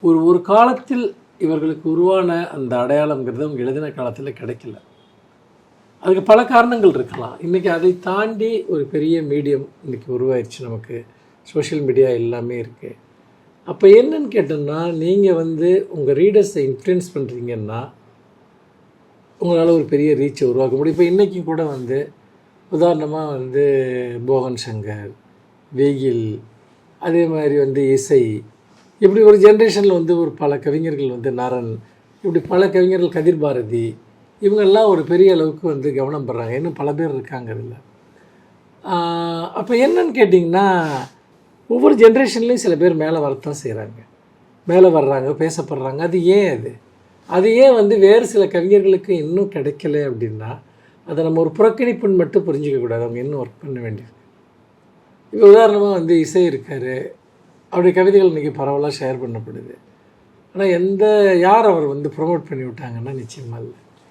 ஒரு ஒரு காலத்தில் இவர்களுக்கு உருவான அந்த அடையாளங்கிறது அவங்க எழுதின காலத்தில் கிடைக்கல. அதுக்கு பல காரணங்கள் இருக்கலாம். இன்றைக்கி அதை தாண்டி ஒரு பெரிய மீடியம் இன்றைக்கி உருவாயிடுச்சு. நமக்கு சோஷியல் மீடியா எல்லாமே இருக்குது. அப்போ என்னன்னு கேட்டோம்னா, நீங்கள் உங்கள் ரீடர்ஸை இன்ஃப்ளூயன்ஸ் பண்ணுறீங்கன்னா உங்களால் ஒரு பெரிய ரீச்சை உருவாக்க முடியும். இப்போ இன்றைக்கி கூட உதாரணமாக போகன் சங்கர், வெயில், அதே மாதிரி இசை, இப்படி ஒரு ஜென்ரேஷனில் ஒரு பல கவிஞர்கள் நரன், இப்படி பல கவிஞர்கள், கதிர் பாரதி, இவங்கெல்லாம் ஒரு பெரிய அளவுக்கு கவனம் பெறாங்க. இன்னும் பல பேர் இருக்காங்க இதில். அப்போ என்னன்னு கேட்டிங்கன்னா, ஒவ்வொரு ஜென்ரேஷன்லேயும் சில பேர் மேலே வரத்தான் செய்கிறாங்க, மேலே வர்றாங்க, பேசப்படுறாங்க. அது ஏன் அது ஏன் வேறு சில கவிஞர்களுக்கு இன்னும் கிடைக்கல அப்படின்னா, அதை நம்ம ஒரு புறக்கணிப்புன்னு மட்டும் புரிஞ்சிக்கக்கூடாது. அவங்க இன்னும் ஒர்க் பண்ண வேண்டியது. இப்போ உதாரணமாக இசை இருக்கார், அவருடைய கவிதைகள் இன்றைக்கி பரவலாக ஷேர் பண்ணப்படுது. ஆனால் யார் அவர் ப்ரொமோட் பண்ணி விட்டாங்கன்னா நிச்சயமாக இல்லை.